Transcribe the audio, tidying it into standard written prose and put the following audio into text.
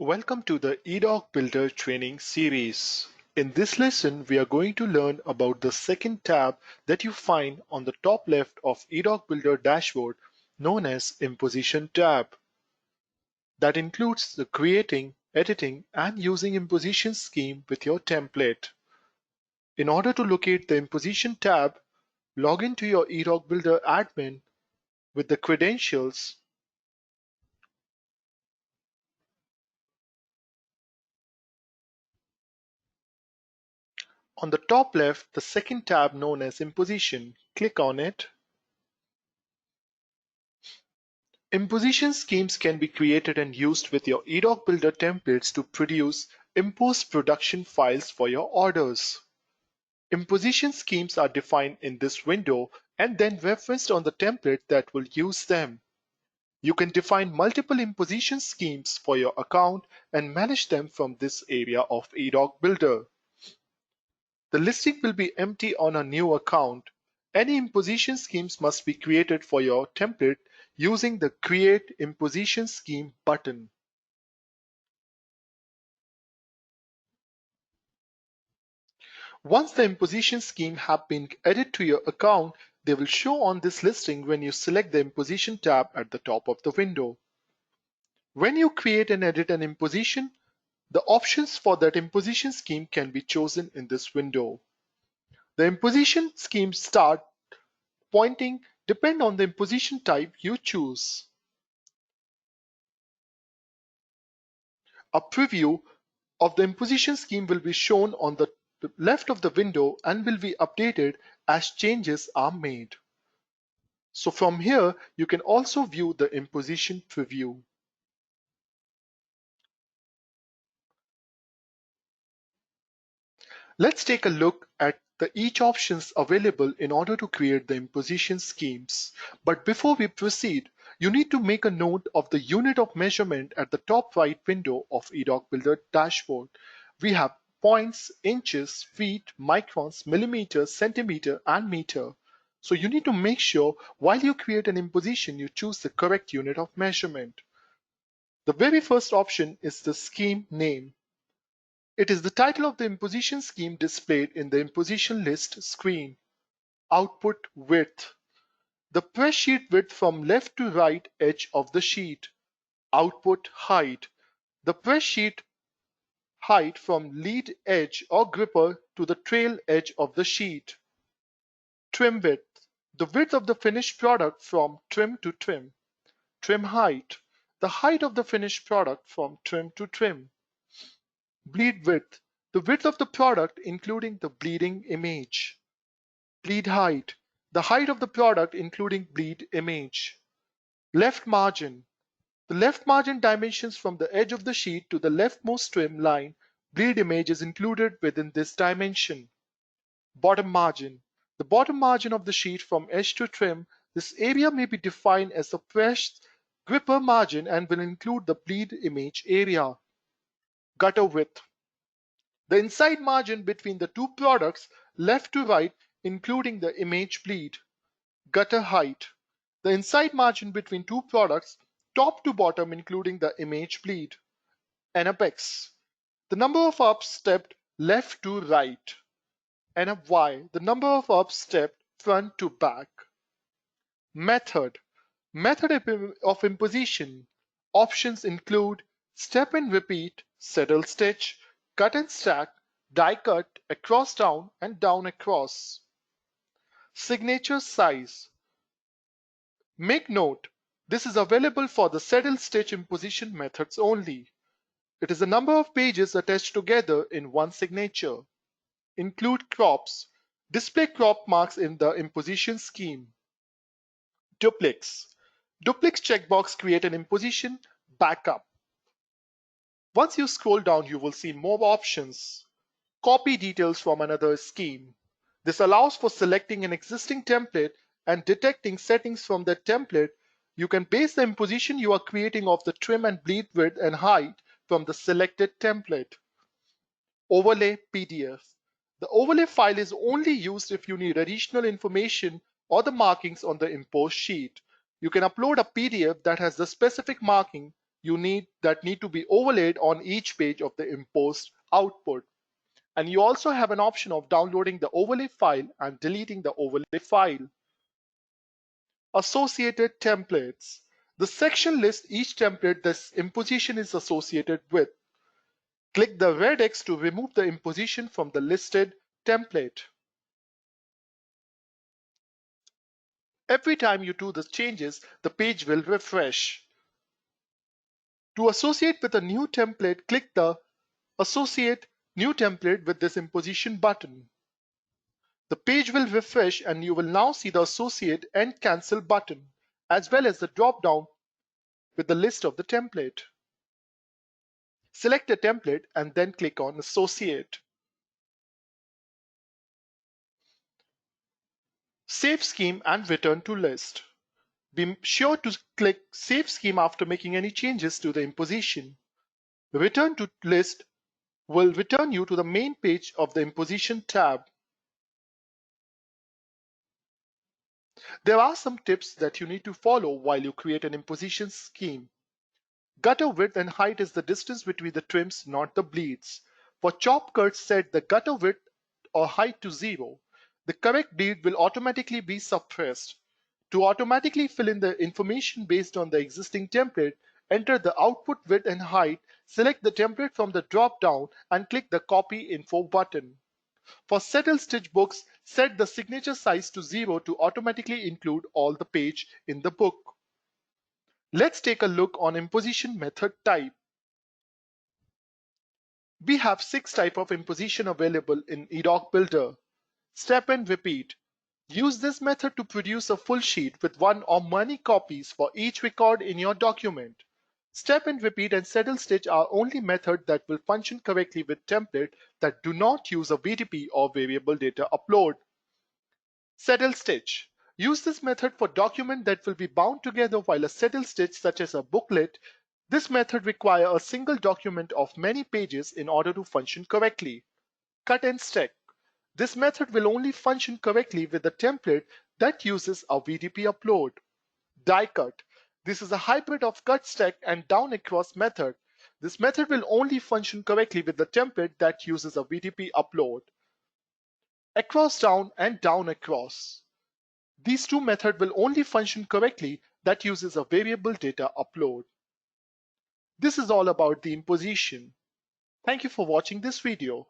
Welcome to the eDoc Builder training series. In this lesson, we are going to learn about the second tab that you find on the top left of eDoc Builder dashboard, known as Imposition tab. That includes the creating, editing, and using imposition scheme with your template. In order to locate the Imposition tab, log into your eDoc Builder admin with the credentials. On the top left, the second tab known as Imposition, click on it. Imposition schemes can be created and used with your eDoc Builder templates to produce impose production files for your orders. Imposition schemes are defined in this window and then referenced on the template that will use them. You can define multiple imposition schemes for your account and manage them from this area of eDoc Builder. The listing will be empty on a new account. Any imposition schemes must be created for your template using the Create Imposition Scheme button. Once the imposition scheme have been added to your account, they will show on this listing when you select the Imposition tab at the top of the window. When you create and edit an imposition, the options for that imposition scheme can be chosen in this window. The imposition scheme start pointing depend on the imposition type you choose. A preview of the imposition scheme will be shown on the left of the window and will be updated as changes are made. So from here, you can also view the imposition preview. Let's take a look at each options available in order to create the imposition schemes. But before we proceed, you need to make a note of the unit of measurement at the top right window of eDoc Builder dashboard. We have points, inches, feet, microns, millimeters, centimeter, and meter. So you need to make sure while you create an imposition, you choose the correct unit of measurement. The very first option is the scheme name. It is the title of the imposition scheme displayed in the imposition list screen. Output width. The press sheet width from left to right edge of the sheet. Output height. The press sheet height from lead edge or gripper to the trail edge of the sheet. Trim width. The width of the finished product from trim to trim. Trim height. The height of the finished product from trim to trim. Bleed width. The width of the product including the bleeding image. Bleed height. The height of the product including bleed image. Left margin. The left margin dimensions from the edge of the sheet to the leftmost trim line. Bleed image is included within this dimension. Bottom margin. The bottom margin of the sheet from edge to trim. This area may be defined as the pressed gripper margin and will include the bleed image area. Gutter width. The inside margin between the two products left to right including the image bleed. Gutter height. The inside margin between two products top to bottom including the image bleed. And apex. The number of ups stepped left to right. And a Y. The number of ups stepped front to back. Method. Method of imposition. Options include step and repeat, saddle stitch, cut and stack, die cut, across down, and down across. Signature size. Make note, this is available for the saddle stitch imposition methods only. It is the number of pages attached together in one signature. Include crops. Display crop marks in the imposition scheme. Duplex. Duplex checkbox create an imposition backup. Once you scroll down, you will see more options. Copy details from another scheme. This allows for selecting an existing template and detecting settings from that template. You can base the imposition you are creating of the trim and bleed width and height from the selected template. Overlay PDF. The overlay file is only used if you need additional information or the markings on the imposed sheet. You can upload a PDF that has the specific marking need to be overlaid on each page of the imposed output. And you also have an option of downloading the overlay file and deleting the overlay file. Associated templates. The section lists each template this imposition is associated with. Click the red X to remove the imposition from the listed template. Every time you do the changes, the page will refresh. To associate with a new template, click the Associate New Template with this imposition button. The page will refresh and you will now see the Associate and Cancel button, as well as the drop-down with the list of the template. Select a template and then click on Associate. Save scheme and return to list. Be sure to click Save scheme after making any changes to the imposition. Return to list will return you to the main page of the imposition tab. There are some tips that you need to follow while you create an imposition scheme. Gutter width and height is the distance between the trims, not the bleeds. For chop cuts, set the gutter width or height to 0. The correct bleed will automatically be suppressed. To automatically fill in the information based on the existing template, enter the output width and height, select the template from the drop-down and click the Copy Info button. For settle stitch books, set the signature size to 0 to automatically include all the page in the book. Let's take a look on imposition method type. We have 6 types of imposition available in eDoc Builder. Step and repeat. Use this method to produce a full sheet with one or many copies for each record in your document. Step and repeat and settle stitch are only methods that will function correctly with templates that do not use a VDP or variable data upload. Settle stitch. Use this method for documents that will be bound together while a settle stitch such as a booklet. This method requires a single document of many pages in order to function correctly. Cut and stack. This method will only function correctly with a template that uses a VDP upload. Die cut. This is a hybrid of cut, stack, and down across method. This method will only function correctly with the template that uses a VDP upload. Across down and down across. These two methods will only function correctly that uses a variable data upload. This is all about the imposition. Thank you for watching this video.